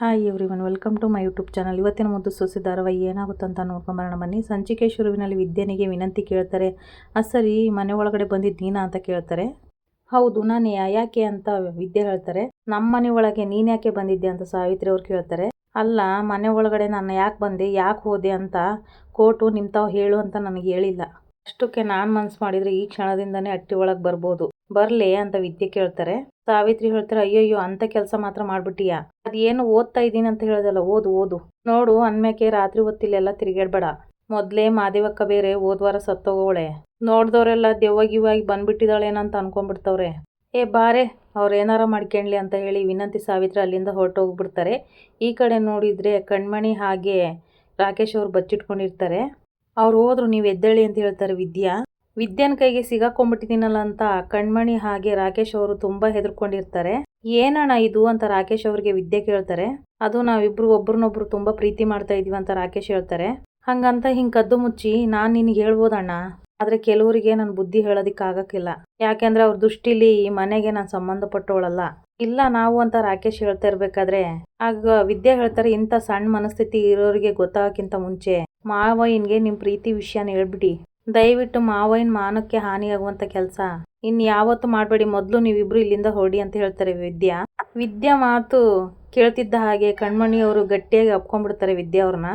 Hi everyone, welcome to my YouTube channel. ಇವತ್ತಿನ ಮುದ್ದು ಸೊಸೆ ಧಾರಾವಾಹಿ ಏನಾಗುತ್ತಂತ ನೋಡ್ಕೊಂಬರೋಣ ಬನ್ನಿ. ಸಂಚಿಕೆ ಶುರುವಿನಲ್ಲಿ ವಿದ್ಯನಿಗೆ ವಿನಂತಿ ಕೇಳ್ತಾರೆ. ಸರಿ, ಮನೆ ಒಳಗಡೆ ಬಂದಿದ್ದು ನೀನಾ ಅಂತ ಕೇಳ್ತಾರೆ. ಹೌದು ನಾನೇ, ಯಾಕೆ ಅಂತ ವಿದ್ಯೆ ಹೇಳ್ತಾರೆ. ನಮ್ಮ ಮನೆ ಒಳಗೆ ನೀನು ಯಾಕೆ ಬಂದಿದ್ದೆ ಅಂತ ಸಾವಿತ್ರಿ ಅವ್ರು ಕೇಳ್ತಾರೆ. ಅಲ್ಲ, ಮನೆ ಒಳಗಡೆ ನಾನು ಯಾಕೆ ಬಂದೆ, ಯಾಕೆ ಹೋದೆ ಅಂತ ಕೋರ್ಟು ನಿಮ್ತಾವ್ ಹೇಳು ಅಂತ ನನಗೆ ಹೇಳಿಲ್ಲ. ಅಷ್ಟಕ್ಕೆ ನಾನು ಮನ್ಸು ಮಾಡಿದರೆ ಈ ಕ್ಷಣದಿಂದನೇ ಅಟ್ಟಿ ಒಳಗೆ ಬರ್ಬೋದು, ಬರ್ಲೆ ಅಂತ ವಿದ್ಯೆ ಕೇಳ್ತಾರೆ. ಸಾವಿತ್ರಿ ಹೇಳ್ತಾರೆ, ಅಯ್ಯಯ್ಯೋ ಅಂತ ಕೆಲಸ ಮಾತ್ರ ಮಾಡ್ಬಿಟ್ಟಿಯಾ? ಅದೇನು ಓದ್ತಾ ಇದ್ದೀನಿ ಅಂತ ಹೇಳ್ದಲ್ಲ, ಓದು ನೋಡು. ಅನ್ಮ್ಯಾಕೆ ರಾತ್ರಿ ಹೊತ್ತಿಲೆಲ್ಲ ತಿರುಗಾಡ್ಬೇಡ. ಮೊದ್ಲೇ ಮಾದೇವಕ್ಕ ಬೇರೆ ಹೋದ್ವಾರ ಸತ್ತೋಗೋಳೆ. ನೋಡ್ದವ್ರೆಲ್ಲ ದೆವ್ವಗಿವಾಗಿ ಬಂದ್ಬಿಟ್ಟಿದ್ದಾಳೇನಂತ ಅನ್ಕೊಂಡ್ಬಿಡ್ತವ್ರೆ. ಬಾರೆ, ಅವ್ರೇನಾರ ಮಾಡ್ಕೊಂಡ್ಲಿ ಅಂತ ಹೇಳಿ ವಿನಂತಿ ಸಾವಿತ್ರಿ ಅಲ್ಲಿಂದ ಹೊರಟೋಗ್ಬಿಡ್ತಾರೆ. ಈ ಕಡೆ ನೋಡಿದ್ರೆ ಕಣ್ಮಣಿ ಹಾಗೆ ರಾಕೇಶ್ ಅವ್ರು ಬಚ್ಚಿಟ್ಕೊಂಡಿರ್ತಾರೆ. ಅವ್ರು ಹೋದ್ರು, ನೀವು ಎದ್ದೇಳಿ ಅಂತ ಹೇಳ್ತಾರೆ ವಿದ್ಯಾನ ಕೈಗೆ ಸಿಗಾಕೊಂಡ್ಬಿಟ್ಟಿದ್ದೀನಲ್ಲ ಅಂತ ಕಣ್ಮಣಿ ಹಾಗೆ ರಾಕೇಶ್ ಅವರು ತುಂಬಾ ಹೆದರ್ಕೊಂಡಿರ್ತಾರೆ. ಏನಣ್ಣ ಇದು ಅಂತ ರಾಕೇಶ್ ಅವ್ರಿಗೆ ವಿದ್ಯೆ ಕೇಳ್ತಾರೆ. ಅದು ನಾವಿಬ್ರು ಒಬ್ರನ್ನೊಬ್ರು ತುಂಬಾ ಪ್ರೀತಿ ಮಾಡ್ತಾ ಇದೀವಿ ಅಂತ ರಾಕೇಶ್ ಹೇಳ್ತಾರೆ. ಹಂಗಂತ ಹಿಂಗ್ ಕದ್ದು ಮುಚ್ಚಿ ನಾನ್ ನಿನಗೆ ಹೇಳ್ಬೋದಣ್ಣ, ಆದ್ರೆ ಕೆಲವರಿಗೆ ನನ್ನ ಬುದ್ಧಿ ಹೇಳೋದಿಕ್ಕಾಗಕ್ಕಿಲ್ಲ. ಯಾಕೆಂದ್ರೆ ಅವ್ರ ದೃಷ್ಟಿಲಿ ಈ ಮನೆಗೆ ನಾನು ಸಂಬಂಧಪಟ್ಟವಳಲ್ಲ. ಇಲ್ಲ ನಾವು ಅಂತ ರಾಕೇಶ್ ಹೇಳ್ತಾ ಇರ್ಬೇಕಾದ್ರೆ ಆಗ ವಿದ್ಯೆ ಹೇಳ್ತಾರೆ, ಇಂಥ ಸಣ್ಣ ಮನಸ್ಥಿತಿ ಇರೋರಿಗೆ ಗೊತ್ತಾಗಕ್ಕಿಂತ ಮುಂಚೆ ಮಾವಯ್ಯನ್ಗೆ ನಿಮ್ ಪ್ರೀತಿ ವಿಷಯನ ಹೇಳ್ಬಿಡಿ. ದಯವಿಟ್ಟು ಮಾವಯ್ಯನ ಮಾನಕ್ಕೆ ಹಾನಿಯಾಗುವಂತ ಕೆಲಸ ಯಾವತ್ತೂ ಮಾಡಬೇಡಿ. ಮೊದಲು ನೀವಿಬ್ರು ಇಲ್ಲಿಂದ ಹೊರಡಿ ಅಂತ ಹೇಳ್ತಾರೆ ವಿದ್ಯಾ ಮಾತು ಕೇಳ್ತಿದ್ದ ಹಾಗೆ ಕಣ್ಮಣಿಯವರು ಗಟ್ಟಿಯಾಗಿ ಅಪ್ಕೊಂಡ್ಬಿಡ್ತಾರೆ ವಿದ್ಯಾ ಅವ್ರನ್ನ.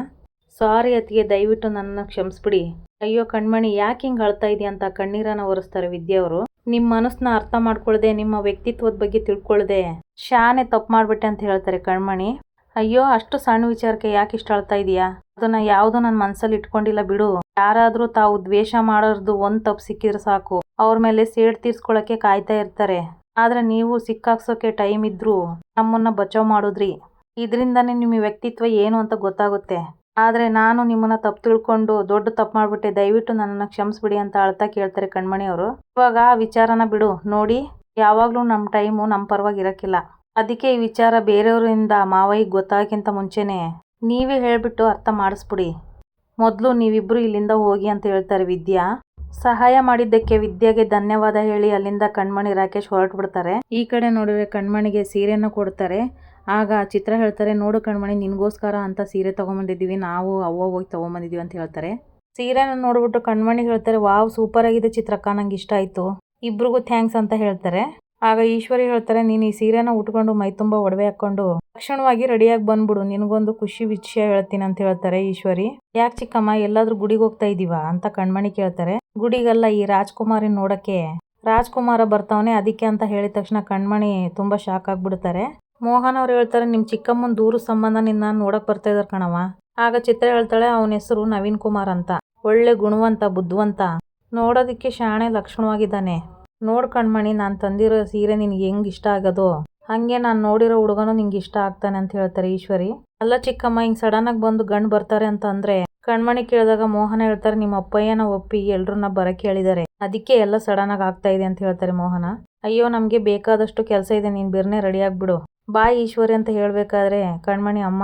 ಸಾರಿ ಅತ್ತಿಗೆ, ದಯವಿಟ್ಟು ನನ್ನನ್ನು ಕ್ಷಮಿಸ್ಬಿಡಿ. ಅಯ್ಯೋ ಕಣ್ಮಣಿ, ಯಾಕೆ ಹಿಂಗೆ ಅಳ್ತಾ ಇದೆಯಾ ಅಂತ ಕಣ್ಣೀರನ್ನ ಒರೆಸ್ತಾರೆ ವಿದ್ಯಾ ಅವರು. ನಿಮ್ಮ ಮನಸ್ಸನ್ನ ಅರ್ಥ ಮಾಡ್ಕೊಳ್ದೆ, ನಿಮ್ಮ ವ್ಯಕ್ತಿತ್ವದ ಬಗ್ಗೆ ತಿಳ್ಕೊಳ್ದೆ ಶಾನೆ ತಪ್ಪು ಮಾಡ್ಬಿಟ್ಟೆ ಅಂತ ಹೇಳ್ತಾರೆ ಕಣ್ಮಣಿ. ಅಯ್ಯೋ, ಅಷ್ಟು ಸಣ್ಣ ವಿಚಾರಕ್ಕೆ ಯಾಕೆ ಇಷ್ಟ ಅಳ್ತಾ ಇದೀಯಾ? ಅದನ್ನ ಯಾವುದು ನನ್ನ ಮನಸ್ಸಲ್ಲಿ ಇಟ್ಕೊಂಡಿಲ್ಲ ಬಿಡು. ಯಾರಾದ್ರೂ ತಾವು ದ್ವೇಷ ಮಾಡೋರ್ದು ಒಂದ್ ತಪ್ಪು ಸಿಕ್ಕಿದ್ರೆ ಸಾಕು, ಅವ್ರ ಮೇಲೆ ಸೇಡ್ ತೀರ್ಸ್ಕೊಳಕ್ಕೆ ಕಾಯ್ತಾ ಇರ್ತಾರೆ. ಆದ್ರೆ ನೀವು ಸಿಕ್ಕಾಕ್ಸೋಕೆ ಟೈಮ್ ಇದ್ರು ನಮ್ಮನ್ನ ಬಚಾವ್ ಮಾಡೋದ್ರಿ. ಇದರಿಂದಾನೇ ನಿಮ್ಮ ವ್ಯಕ್ತಿತ್ವ ಏನು ಅಂತ ಗೊತ್ತಾಗುತ್ತೆ. ಆದ್ರೆ ನಾನು ನಿಮ್ಮನ್ನ ತಪ್ಪು ತಿಳ್ಕೊಂಡು ದೊಡ್ಡ ತಪ್ಪು ಮಾಡ್ಬಿಟ್ಟೆ, ದಯವಿಟ್ಟು ನನ್ನನ್ನ ಕ್ಷಮಿಸ್ಬಿಡಿ ಅಂತ ಅಳ್ತಾ ಕೇಳ್ತಾರೆ ಕಣ್ಮಣಿ ಅವರು. ಇವಾಗ ಆ ವಿಚಾರನ ಬಿಡು. ನೋಡಿ, ಯಾವಾಗ್ಲೂ ನಮ್ಮ ಟೈಮು ನಮ್ಮ ಪರವಾಗಿ ಇರಕ್ಕಿಲ್ಲ. ಅದಕ್ಕೆ ಈ ವಿಚಾರ ಬೇರೆಯವರಿಂದ ಮಾವಯ್ಯಗೆ ಗೊತ್ತಾಗಕ್ಕಿಂತ ಮುಂಚೆನೆ ನೀವೇ ಹೇಳ್ಬಿಟ್ಟು ಅರ್ಥ ಮಾಡಿಸ್ಬಿಡಿ. ಮೊದಲು ನೀವಿಬ್ರು ಇಲ್ಲಿಂದ ಹೋಗಿ ಅಂತ ಹೇಳ್ತಾರೆ ವಿದ್ಯಾ. ಸಹಾಯ ಮಾಡಿದ್ದಕ್ಕೆ ವಿದ್ಯಾಗೆ ಧನ್ಯವಾದ ಹೇಳಿ ಅಲ್ಲಿಂದ ಕಣ್ಮಣಿ ರಾಕೇಶ್ ಹೊರಟು ಬಿಡ್ತಾರೆ. ಈ ಕಡೆ ನೋಡಿದ್ರೆ ಕಣ್ಮಣಿಗೆ ಸೀರೆನ ಕೊಡ್ತಾರೆ. ಆಗ ಚಿತ್ರ ಹೇಳ್ತಾರೆ, ನೋಡು ಕಣ್ಮಣಿ, ನಿನ್ಗೋಸ್ಕರ ಅಂತ ಸೀರೆ ತಗೊಂಬಂದಿದ್ದೀವಿ, ನಾವು ಅವ್ವ ಹೋಗಿ ತಗೊಂಬಂದಿದ್ದೀವಿ ಅಂತ ಹೇಳ್ತಾರೆ. ಸೀರೆನ ನೋಡ್ಬಿಟ್ಟು ಕಣ್ಮಣಿ ಹೇಳ್ತಾರೆ, ವಾವ್ ಸೂಪರ್ ಆಗಿದೆ ಚಿತ್ರಕ್ಕ, ನಂಗೆ ಇಷ್ಟ ಆಯ್ತು, ಇಬ್ರಿಗೂ ಥ್ಯಾಂಕ್ಸ್ ಅಂತ ಹೇಳ್ತಾರೆ. ಆಗ ಈಶ್ವರಿ ಹೇಳ್ತಾರೆ, ನೀನು ಈ ಸೀರೆನ ಉಟ್ಕೊಂಡು ಮೈ ತುಂಬಾ ಒಡವೆ ಹಾಕೊಂಡು ತಕ್ಷಣವಾಗಿ ರೆಡಿಯಾಗಿ ಬಂದ್ಬಿಡು, ನಿನಗೊಂದು ಖುಷಿ ವಿಷಯ ಹೇಳ್ತೀನಿ ಅಂತ ಹೇಳ್ತಾರೆ ಈಶ್ವರಿ. ಯಾಕೆ ಚಿಕ್ಕಮ್ಮ, ಎಲ್ಲಾದ್ರೂ ಗುಡಿಗೆ ಹೋಗ್ತಾ ಇದೀವಾ ಅಂತ ಕಣ್ಮಣಿ ಕೇಳ್ತಾರೆ. ಗುಡಿಗಲ್ಲ, ಈ ರಾಜ್ಕುಮಾರಿನ ನೋಡಕ್ಕೆ ರಾಜ್ಕುಮಾರ ಬರ್ತಾವನೆ, ಅದಕ್ಕೆ ಅಂತ ಹೇಳಿದ ತಕ್ಷಣ ಕಣ್ಮಣಿ ತುಂಬಾ ಶಾಕ್ ಆಗ್ಬಿಡ್ತಾರೆ. ಮೋಹನ್ ಅವ್ರು ಹೇಳ್ತಾರೆ, ನಿಮ್ ಚಿಕ್ಕಮ್ಮನ ದೂರ ಸಂಬಂಧ ನಿನ್ನ ನೋಡಕ್ ಬರ್ತಾ ಇದಾರ ಕಣವ. ಆಗ ಚಿತ್ರ ಹೇಳ್ತಾಳೆ, ಅವನ ಹೆಸರು ನವೀನ್ ಕುಮಾರ್ ಅಂತ, ಒಳ್ಳೆ ಗುಣವಂತ, ಬುದ್ಧಿವಂತ, ನೋಡೋದಿಕ್ಕೆ ಶಾಣೆ ಲಕ್ಷಣವಾಗಿದ್ದಾನೆ. ನೋಡ್ ಕಣ್ಮಣಿ, ನಾನು ತಂದಿರೋ ಸೀರೆ ನಿನ್ಗೆ ಹೆಂಗ್ ಇಷ್ಟ ಆಗೋದು ಹಂಗೆ ನಾನು ನೋಡಿರೋ ಹುಡುಗನು ನಿಂಗೆ ಇಷ್ಟ ಆಗ್ತಾನೆ ಅಂತ ಹೇಳ್ತಾರೆ ಈಶ್ವರಿ. ಅಲ್ಲ ಚಿಕ್ಕಮ್ಮ, ಹಿಂಗ್ ಸಡನ್ ಆಗಿ ಬಂದು ಗಂಡು ಬರ್ತಾರೆ ಅಂತ ಅಂದ್ರೆ ಕಣ್ಮಣಿ ಕೇಳಿದಾಗ ಮೋಹನ ಹೇಳ್ತಾರೆ, ನಿಮ್ಮ ಅಪ್ಪಯ್ಯನ ಒಪ್ಪಿ ಎಲ್ರನ್ನ ಬರಕ್ಕೆ ಹೇಳಿದ್ದಾರೆ, ಅದಕ್ಕೆ ಎಲ್ಲ ಸಡನ್ ಆಗಿ ಆಗ್ತಾ ಇದೆ ಅಂತ ಹೇಳ್ತಾರೆ ಮೋಹನ. ಅಯ್ಯೋ, ನಮ್ಗೆ ಬೇಕಾದಷ್ಟು ಕೆಲಸ ಇದೆ, ನೀನ್ ಬಿರ್ನೆ ರೆಡಿ ಆಗ್ಬಿಡು, ಬಾಯ್ ಈಶ್ವರಿ ಅಂತ ಹೇಳ್ಬೇಕಾದ್ರೆ ಕಣ್ಮಣಿ, ಅಮ್ಮ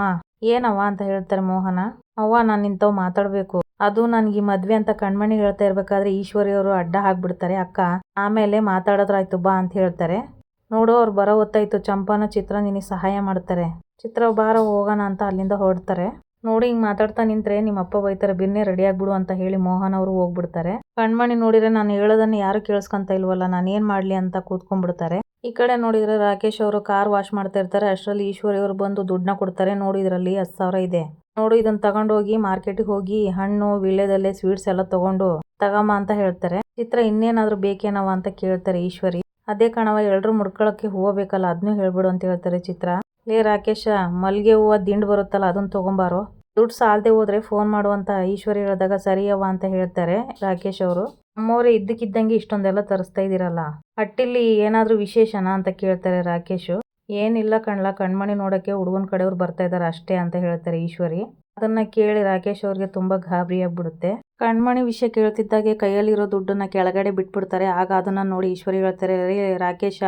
ಏನವ್ವ ಅಂತ ಹೇಳ್ತಾರೆ ಮೋಹನ. ಅವ್ವ, ನಾನು ನಿಂತವ್ ಮಾತಾಡ್ಬೇಕು, ಅದು ನನ್ಗೆ ಮದ್ವೆ ಅಂತ ಕಣ್ಮಣಿ ಹೇಳ್ತಾ ಇರ್ಬೇಕಾದ್ರೆ ಈಶ್ವರಿ ಅವರು ಅಡ್ಡ ಹಾಕ್ಬಿಡ್ತಾರೆ. ಅಕ್ಕ ಆಮೇಲೆ ಮಾತಾಡೋದ್ರಾಯ್ತು ಬಾ ಅಂತ ಹೇಳ್ತಾರೆ. ನೋಡು, ಅವ್ರು ಬರೋ ಹೊತ್ತಾಯ್ತು, ಚಂಪಾನ ಚಿತ್ರ ನಿನಗೆ ಸಹಾಯ ಮಾಡ್ತಾರೆ. ಚಿತ್ರ ಬಾರ ಹೋಗೋಣ ಅಂತ ಅಲ್ಲಿಂದ ಹೊರಡ್ತಾರೆ. ನೋಡಿ, ಹಿಂಗ್ ಮಾತಾಡ್ತಾ ನಿಂತ್ರೆ ನಿಮ್ಮ ಅಪ್ಪ ಬೈತಾರೆ, ಬಿರ್ನೆ ರೆಡಿ ಆಗ್ಬಿಡು ಅಂತ ಹೇಳಿ ಮೋಹನ್ ಅವರು ಹೋಗ್ಬಿಡ್ತಾರೆ. ಕಣ್ಮಣಿ ನೋಡಿದ್ರೆ ನಾನು ಹೇಳೋದನ್ನ ಯಾರು ಕೇಳಿಸ್ಕೊಂತ ಇಲ್ವಲ್ಲ, ನಾನು ಏನ್ ಮಾಡ್ಲಿ ಅಂತ ಕೂತ್ಕೊಂಡ್ಬಿಡ್ತಾರೆ. ಈ ಕಡೆ ನೋಡಿದ್ರೆ ರಾಕೇಶ್ ಅವರು ಕಾರ್ ವಾಶ್ ಮಾಡ್ತಾ ಇರ್ತಾರೆ. ಅಷ್ಟರಲ್ಲಿ ಈಶ್ವರಿ ಅವರು ಬಂದು ದುಡ್ಡನ್ನ ಕೊಡ್ತಾರೆ. ನೋಡಿ, ಇದರಲ್ಲಿ 10,000 ಇದೆ, ನೋಡು, ಇದನ್ನ ತಗೊಂಡೋಗಿ ಮಾರ್ಕೆಟಿಗೆ ಹೋಗಿ ಹಣ್ಣು ವಿಳ್ಯದಲ್ಲೇ ಸ್ವೀಟ್ಸ್ ಎಲ್ಲ ತಗೊಂಡು ತಗಮ್ಮ ಅಂತ ಹೇಳ್ತಾರೆ. ಚಿತ್ರ ಇನ್ನೇನಾದ್ರೂ ಬೇಕೇನವ ಅಂತ ಕೇಳ್ತಾರೆ ಈಶ್ವರಿ. ಅದೇ ಕಣವ, ಎಲ್ರು ಮುಡ್ಕೊಳಕ್ಕೆ ಹೂವು ಬೇಕಲ್ಲ, ಅದನ್ನೂ ಹೇಳ್ಬಿಡು ಅಂತ ಹೇಳ್ತಾರೆ ಚಿತ್ರ. ಲೇ ರಾಕೇಶ, ಮಲ್ಗೆ ಹೂವು ದಿಂಡು ಬರುತ್ತಲ್ಲ, ಅದನ್ನ ತಗೊಂಬಾರೋ, ದುಡ್ಡು ಸಾಲದೆ ಹೋದ್ರೆ ಫೋನ್ ಮಾಡುವಂತ ಈಶ್ವರಿ ಹೇಳಿದಾಗ ಸರಿಯವ್ವ ಅಂತ ಹೇಳ್ತಾರೆ ರಾಕೇಶ್ ಅವರು. ಅಮ್ಮವ್ರೆ, ಇದ್ದಕ್ಕಿದ್ದಂಗೆ ಇಷ್ಟೊಂದೆಲ್ಲ ತರಿಸ್ತಾ ಇದೀರಲ್ಲ, ಅಟ್ಟಿಲ್ಲಿ ಏನಾದ್ರೂ ವಿಶೇಷನಾ ಅಂತ ಕೇಳ್ತಾರೆ ರಾಕೇಶು. ಏನಿಲ್ಲ ಕಣ್ಲ, ಕಣ್ಮಣಿ ನೋಡಕ್ಕೆ ಹುಡುಗನ ಕಡೆಯವ್ರು ಬರ್ತಾ ಇದಾರೆ ಅಷ್ಟೇ ಅಂತ ಹೇಳ್ತಾರೆ ಈಶ್ವರಿ. ಅದನ್ನ ಕೇಳಿ ರಾಕೇಶ್ ಅವ್ರಿಗೆ ತುಂಬಾ ಗಾಬರಿ ಆಗ್ಬಿಡುತ್ತೆ. ಕಣ್ಮಣಿ ವಿಷಯ ಕೇಳ್ತಿದ್ದಾಗೆ ಕೈಯಲ್ಲಿರೋ ದುಡ್ಡನ್ನ ಕೆಳಗಡೆ ಬಿಟ್ಬಿಡ್ತಾರೆ. ಆಗ ಅದನ್ನ ನೋಡಿ ಈಶ್ವರಿ ಹೇಳ್ತಾರೆ, ರೇ ರಾಕೇಶ,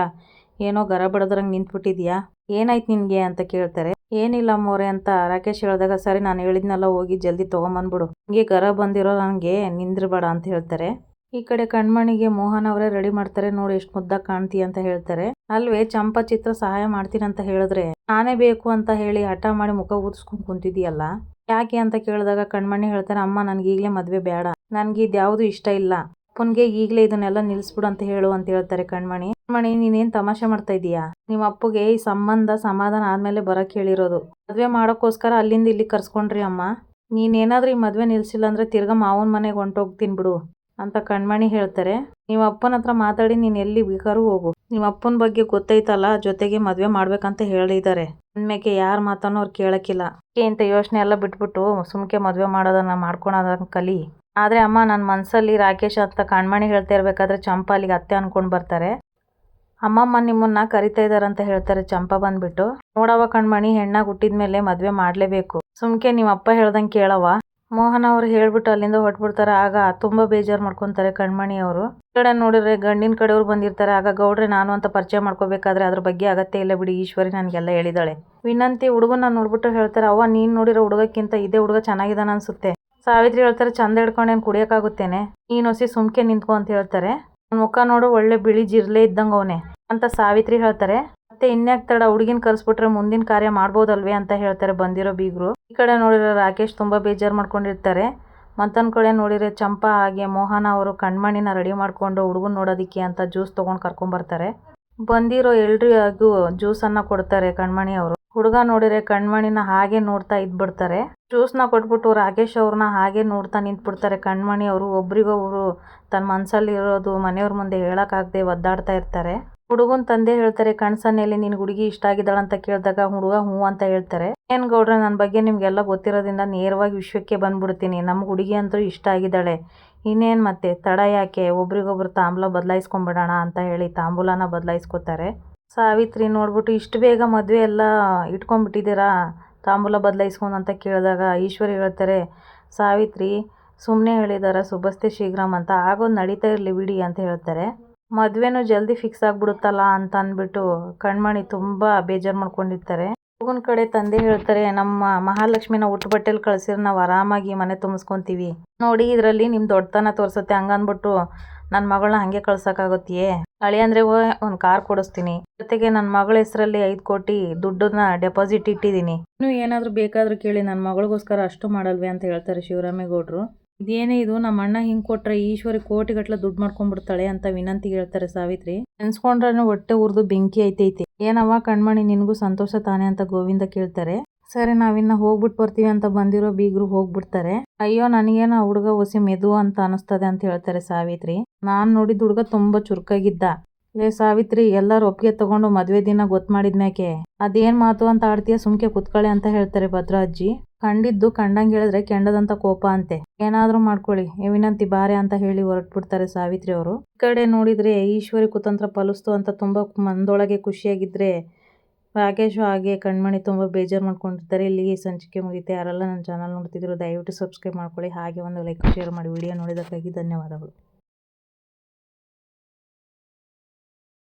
ಏನೋ ಗರಬಡದ್ರಂಗೆ ನಿಂತ್ಬಿಟ್ಟಿದ್ಯಾ, ಏನಾಯ್ತು ನಿನ್ಗೆ ಅಂತ ಕೇಳ್ತಾರೆ. ಏನಿಲ್ಲ ಅಮ್ಮವ್ರೆ ಅಂತ ರಾಕೇಶ್ ಹೇಳಿದಾಗ, ಸರಿ ನಾನು ಹೇಳಿದ್ನೆಲ್ಲ ಹೋಗಿ ಜಲ್ದಿ ತಗೊಂಬಂದ್ಬಿಡು, ಹಿಂಗೆ ಗರ ಬಂದಿರೋ ನನಗೆ ನಿಂದ್ರಬೇಡ ಅಂತ ಹೇಳ್ತಾರೆ. ಈ ಕಡೆ ಕಣ್ಮಣಿಗೆ ಮೋಹನ್ ಅವರೇ ರೆಡಿ ಮಾಡ್ತಾರೆ. ನೋಡಿ ಎಷ್ಟು ಮುದ್ದಾಗಿ ಕಾಣ್ತೀಯ ಅಂತ ಹೇಳ್ತಾರೆ. ಅಲ್ವೇ ಚಂಪಾ ಚಿತ್ರ ಸಹಾಯ ಮಾಡ್ತೀನಿ ಅಂತ ಹೇಳಿದ್ರೆ ನಾನೇ ಬೇಕು ಅಂತ ಹೇಳಿ ಹಠ ಮಾಡಿ ಮುಖ ಊದಿಸ್ಕೊಂಡು ಕುಂತಿದೀಯಲ್ಲ, ಯಾಕೆ ಅಂತ ಕೇಳಿದಾಗ ಕಣ್ಮಣಿ ಹೇಳ್ತಾರೆ, ಅಮ್ಮ ನನಗೆ ಈಗಲೇ ಮದುವೆ ಬೇಡ, ನನಗೆ ಇದ್ಯಾವುದು ಇಷ್ಟ ಇಲ್ಲ, ಅಪ್ಪನಿಗೆ ಈಗಲೇ ಇದನ್ನೆಲ್ಲ ನಿಲ್ಲಿಸ್ಬಿಡು ಅಂತ ಹೇಳು ಅಂತ ಹೇಳ್ತಾರೆ ಕಣ್ಮಣಿ. ಕಣ್ಮಣಿ ನೀನೇನು ತಮಾಷೆ ಮಾಡ್ತಾ ಇದೀಯಾ, ನಿಮ್ಮ ಅಪ್ಪಗೆ ಈ ಸಂಬಂಧ ಸಮಾಧಾನ ಆದ್ಮೇಲೆ ಬರಕ್ಕೆ ಹೇಳಿರೋದು, ಮದುವೆ ಮಾಡೋಕ್ಕೋಸ್ಕರ ಅಲ್ಲಿಂದ ಇಲ್ಲಿ ಕರ್ಸ್ಕೊಂಡ್ರಿ ಅಮ್ಮ, ನೀನೇನಾದ್ರೂ ಈ ಮದುವೆ ನಿಲ್ಸಿಲ್ಲ ಅಂದ್ರೆ ತಿರ್ಗಾ ಮಾವನ ಮನೆಗೆ ಹೊಂಟೋಗ್ತೀನಿ ಬಿಡು ಅಂತ ಕಣ್ಮಣಿ ಹೇಳ್ತಾರೆ. ನಿಮ್ಮ ಅಪ್ಪನ ಹತ್ರ ಮಾತಾಡಿ ನೀನು ಎಲ್ಲಿ ಬೇಕಾದ್ರೂ ಹೋಗು, ನಿಮ್ಮ ಅಪ್ಪನ ಬಗ್ಗೆ ಗೊತ್ತೈತಲ್ಲ, ಜೊತೆಗೆ ಮದುವೆ ಮಾಡ್ಬೇಕಂತ ಹೇಳಿದ್ದಾರೆ ಅಂದ್ಮೇಕೆ ಯಾರ ಮಾತನ್ನು ಅವ್ರು ಕೇಳಕ್ಕಿಲ್ಲ ಇಂಥ ಯೋಚನೆ ಎಲ್ಲ ಬಿಟ್ಬಿಟ್ಟು ಸುಮ್ಕೆ ಮದುವೆ ಮಾಡೋದನ್ನ ಮಾಡ್ಕೊಳೋದನ್ನ ಕಲಿ. ಆದ್ರೆ ಅಮ್ಮ ನನ್ನ ಮನಸ್ಸಲ್ಲಿ ರಾಕೇಶ್ ಅಂತ ಕಣ್ಮಣಿ ಹೇಳ್ತಾ ಇರ್ಬೇಕಾದ್ರೆ ಚಂಪಾ ಅಲ್ಲಿಗೆ ಅತ್ತೆ ಅನ್ಕೊಂಡು ಬರ್ತಾರೆ. ಅಮ್ಮಮ್ಮ ನಿಮ್ಮನ್ನ ಕರಿತಾ ಇದಾರಂತ ಹೇಳ್ತಾರೆ ಚಂಪಾ ಬಂದ್ಬಿಟ್ಟು. ನೋಡವ ಕಣ್ಮಣಿ, ಹೆಣ್ಣಾಗಿ ಹುಟ್ಟಿದ್ಮೇಲೆ ಮದುವೆ ಮಾಡ್ಲೇಬೇಕು, ಸುಮ್ಕೆ ನಿಮ್ಮ ಅಪ್ಪ ಹೇಳ್ದಂಗೆ ಕೇಳವ. ಮೋಹನ್ ಅವ್ರು ಹೇಳ್ಬಿಟ್ಟು ಅಲ್ಲಿಂದ ಹೊಟ್ಬಿಡ್ತಾರೆ. ಆಗ ತುಂಬಾ ಬೇಜಾರು ಮಾಡ್ಕೊಂತಾರೆ ಕಣ್ಮಣಿ ಅವರು. ಈ ಕಡೆ ನೋಡಿದ್ರೆ ಗಂಡಿನ ಕಡೆಯವ್ರು ಬಂದಿರ್ತಾರೆ. ಆಗ ಗೌಡ್ರೆ ನಾನು ಅಂತ ಪರಿಚಯ ಮಾಡ್ಕೋಬೇಕಾದ್ರೆ ಅದ್ರ ಬಗ್ಗೆ ಅಗತ್ಯ ಇಲ್ಲ ಬಿಡಿ, ಈಶ್ವರಿ ನನಗೆಲ್ಲ ಹೇಳಿದಾಳೆ. ವಿನಂತಿ ಹುಡುಗನ ನೋಡ್ಬಿಟ್ಟು ಹೇಳ್ತಾರೆ, ಅವ್ವ ನೀನ್ ನೋಡಿರೋ ಹುಡುಗಕ್ಕಿಂತ ಇದೇ ಹುಡುಗ ಚೆನ್ನಾಗಿದ್ದಾನ ಅನ್ಸುತ್ತೆ. ಸಾವಿತ್ರಿ ಹೇಳ್ತಾರೆ, ಚಂದ ಹಿಡ್ಕೊಂಡೇನು ಕುಡಿಯೋಕ್ಕಾಗುತ್ತೇನೆ, ನೀನು ಹೊಸಿ ಸುಮ್ಕೆ ನಿಂತ್ಕೊ ಅಂತ ಹೇಳ್ತಾರೆ. ಮುಖ ನೋಡು ಒಳ್ಳೆ ಬಿಳಿ ಜಿರ್ಲೆ ಇದ್ದಂಗ ಅವನೇ ಅಂತ ಸಾವಿತ್ರಿ ಹೇಳ್ತಾರೆ. ಮತ್ತೆ ಇನ್ಯಾಕ್ ತಡ, ಹುಡುಗಿನ ಕರ್ಸ್ಬಿಟ್ರೆ ಮುಂದಿನ ಕಾರ್ಯ ಮಾಡ್ಬೋದಲ್ವೇ ಅಂತ ಹೇಳ್ತಾರೆ ಬಂದಿರೋ ಬೀಗರು. ಈ ಕಡೆ ನೋಡಿರೋ ರಾಕೇಶ್ ತುಂಬಾ ಬೇಜಾರು ಮಾಡ್ಕೊಂಡಿರ್ತಾರೆ. ಮತ್ತೊಂದ್ ಕಡೆ ನೋಡಿದ್ರೆ ಚಂಪಾ ಹಾಗೆ ಮೋಹನ ಅವರು ಕಣ್ಮಣಿನ ರೆಡಿ ಮಾಡ್ಕೊಂಡು ಹುಡುಗನ್ ನೋಡೋದಿಕ್ಕೆ ಅಂತ ಜ್ಯೂಸ್ ತಗೊಂಡ್ ಕರ್ಕೊಂಡ್ಬರ್ತಾರೆ. ಬಂದಿರೋ ಎಲ್ರಿಗೂ ಜ್ಯೂಸನ್ನ ಕೊಡ್ತಾರೆ ಕಣ್ಮಣಿ ಅವರು. ಹುಡುಗ ನೋಡಿದ್ರೆ ಕಣ್ಮಣಿನ ಹಾಗೆ ನೋಡ್ತಾ ಇದ್ಬಿಡ್ತಾರೆ. ಜ್ಯೂಸ್ನ ಕೊಟ್ಬಿಟ್ಟು ರಾಕೇಶ್ ಅವ್ರನ್ನ ಹಾಗೆ ನೋಡ್ತಾ ನಿಂತ್ಬಿಡ್ತಾರೆ. ಕಣ್ಮಣಿ ಅವರು ಒಬ್ರಿಗೊಬ್ರು ತನ್ನ ಮನ್ಸಲ್ಲಿ ಇರೋದು ಮನೆಯವ್ರ ಮುಂದೆ ಹೇಳಕ್ಕಾಗದೆ ಒದ್ದಾಡ್ತಾ ಇರ್ತಾರೆ. ಹುಡುಗನ್ ತಂದೆ ಹೇಳ್ತಾರೆ, ಕಣ್ಸನ್ನೆಯಲ್ಲಿ ನಿನ್ ಹುಡುಗಿ ಇಷ್ಟ ಆಗಿದ್ದಾಳಂತ ಕೇಳಿದಾಗ ಹುಡುಗ ಹ್ಞೂ ಅಂತ ಹೇಳ್ತಾರೆ. ಏನ್ ಗೌಡ್ರೆ, ನನ್ನ ಬಗ್ಗೆ ನಿಮ್ಗೆಲ್ಲ ಗೊತ್ತಿರೋದ್ರಿಂದ ನೇರವಾಗಿ ವಿಷಯಕ್ಕೆ ಬಂದ್ಬಿಡ್ತೀನಿ, ನಮ್ಗೆ ಹುಡುಗಿ ಅಂತೂ ಇಷ್ಟ ಆಗಿದ್ದಾಳೆ, ಇನ್ನೇನ್ ಮತ್ತೆ ತಡ ಯಾಕೆ, ಒಬ್ರಿಗೊಬ್ರು ತಾಂಬೂಲ ಬದಲಾಯಿಸ್ಕೊಂಡ್ಬಿಡೋಣ ಅಂತ ಹೇಳಿ ತಾಂಬೂಲನ ಬದಲಾಯಿಸ್ಕೊತಾರೆ. ಸಾವಿತ್ರಿ ನೋಡ್ಬಿಟ್ಟು ಇಷ್ಟು ಬೇಗ ಮದುವೆ ಎಲ್ಲ ಇಟ್ಕೊಂಡ್ಬಿಟ್ಟಿದ್ದೀರಾ ತಾಂಬೂಲ ಬದಲಾಯಿಸ್ಕೊಂಡು ಅಂತ ಕೇಳಿದಾಗ ಈಶ್ವರಿ ಹೇಳ್ತಾರೆ, ಸಾವಿತ್ರಿ ಸುಮ್ಮನೆ ಹೇಳಿದಾರ ಶುಭಸ್ತೆ ಶೀಘ್ರಂ ಅಂತ, ಆಗೋದು ನಡೀತಾ ಇರಲಿ ಬಿಡಿ ಅಂತ ಹೇಳ್ತಾರೆ. ಮದುವೆನೂ ಜಲ್ದಿ ಫಿಕ್ಸ್ ಆಗ್ಬಿಡುತ್ತಲ್ಲ ಅಂತ ಅಂದ್ಬಿಟ್ಟು ಕಣ್ಮಣಿ ತುಂಬಾ ಬೇಜಾರು ಮಾಡ್ಕೊಂಡಿರ್ತಾರೆ. ಹುಡುಗನ ಕಡೆ ತಂದೆ ಹೇಳ್ತಾರೆ, ನಮ್ಮ ಮಹಾಲಕ್ಷ್ಮಿನ ಉಟ್ಟು ಬಟ್ಟೆಲಿ ಕಳ್ಸಿದ್ರೆ ನಾವು ಆರಾಮಾಗಿ ಮನೆ ತುಂಬಿಸ್ಕೊಂತೀವಿ ನೋಡಿ, ಇದರಲ್ಲಿ ನಿಮ್ಮ ದೊಡ್ಡತನ ತೋರಿಸುತ್ತೆ, ಹಂಗನ್ಬಿಟ್ಟು ನನ್ನ ಮಗಳನ್ನ ಹಂಗೆ ಕಳ್ಸೋಕ್ಕಾಗುತ್ತೆಯೇ, ಅಳಿಯಂದ್ರೆ ಒಂದು ಕಾರ್ ಕೊಡಿಸ್ತೀನಿ, ಜೊತೆಗೆ ನನ್ನ ಮಗಳ ಹೆಸರಲ್ಲಿ 5 ಕೋಟಿ ದುಡ್ಡನ್ನ ಡೆಪಾಸಿಟ್ ಇಟ್ಟಿದ್ದೀನಿ, ಇನ್ನೂ ಏನಾದರೂ ಬೇಕಾದರೂ ಕೇಳಿ, ನನ್ನ ಮಗಳಿಗೋಸ್ಕರ ಅಷ್ಟು ಮಾಡಲ್ವೇ ಅಂತ ಹೇಳ್ತಾರೆ ಶಿವರಾಮೇಗೌಡರು. ಇದೇನೇ ಇದು, ನಮ್ಮ ಅಣ್ಣ ಹಿಂಗೆ ಕೊಟ್ರೆ ಈಶ್ವರಿ ಕೋಟಿಗಟ್ಟಲೆ ದುಡ್ಡು ಮಾಡ್ಕೊಂಡ್ಬಿಡ್ತಾಳೆ ಅಂತ ವಿನಂತಿಗೆ ಹೇಳ್ತಾರೆ ಸಾವಿತ್ರಿ. ನೆನ್ಸ್ಕೊಂಡ್ರೆ ಹೊಟ್ಟೆ ಉರಿದು ಬೆಂಕಿ ಐತೈತಿ. ಏನವ್ವ ಕಣ್ಮಣಿ, ನಿನಗೂ ಸಂತೋಷ ತಾನೆ ಅಂತ ಗೋವಿಂದ ಕೇಳ್ತಾರೆ. ಸರಿ ನಾವಿನ್ನ ಹೋಗ್ಬಿಟ್ಟು ಬರ್ತೀವಿ ಅಂತ ಬಂದಿರೋ ಬೀಗರು ಹೋಗ್ಬಿಡ್ತಾರೆ. ಅಯ್ಯೋ ನನಗೇನೋ ಹುಡುಗ ಹೊಸಿ ಮೆದು ಅಂತ ಅನಿಸ್ತದೆ ಅಂತ ಹೇಳ್ತಾರೆ ಸಾವಿತ್ರಿ. ನಾನ್ ನೋಡಿದ ಹುಡುಗ ತುಂಬಾ ಚುರುಕಾಗಿದ್ದ. ಲೇ ಸಾವಿತ್ರಿ, ಎಲ್ಲರೂ ಒಪ್ಪಿಗೆ ತಗೊಂಡು ಮದ್ವೆ ದಿನ ಗೊತ್ತು ಮಾಡಿದ್ಮ್ಯಾಕೆ ಅದೇನ್ ಮಾತು ಅಂತ ಆಡ್ತೀಯ, ಸುಮ್ಕೆ ಕುತ್ಕೊಳ್ಳಿ ಅಂತ ಹೇಳ್ತಾರೆ ಭದ್ರಾ ಅಜ್ಜಿ. ಕಂಡಿದ್ದು ಕಂಡಂಗೆ ಹೇಳಿದ್ರೆ ಕೆಂಡದಂತ ಕೋಪ ಅಂತೆ, ಏನಾದ್ರೂ ಮಾಡ್ಕೊಳ್ಳಿ ವಿನಂತಿ ಬಾರೆ ಅಂತ ಹೇಳಿ ಹೊರಟ್ಬಿಡ್ತಾರೆ ಸಾವಿತ್ರಿ ಅವರು. ಈ ಕಡೆ ನೋಡಿದ್ರೆ ಈಶ್ವರಿ ಕುತಂತ್ರ ಫಲಿಸ್ತು ಅಂತ ತುಂಬಾ ಮಂದೊಳಗೆ ಖುಷಿಯಾಗಿದ್ರೆ ರಾಕೇಶ್ ಹಾಗೆ ಕಣ್ಮಣಿ ತುಂಬಾ ಬೇಜಾರು ಮಾಡ್ಕೊಂಡಿರ್ತಾರೆ. ಇಲ್ಲಿಗೆ ಸಂಚಿಕೆ ಮುಗಿತೆ. ಯಾರೆಲ್ಲ ನನ್ನ ಚಾನಲ್ ನೋಡ್ತಿದ್ರು ದಯವಿಟ್ಟು ಸಬ್ಸ್ಕ್ರೈಬ್ ಮಾಡ್ಕೊಳ್ಳಿ, ಹಾಗೆ ಒಂದು ಲೈಕ್ ಶೇರ್ ಮಾಡಿ. ವಿಡಿಯೋ ನೋಡಿದ್ದಕ್ಕಾಗಿ ಧನ್ಯವಾದಗಳು.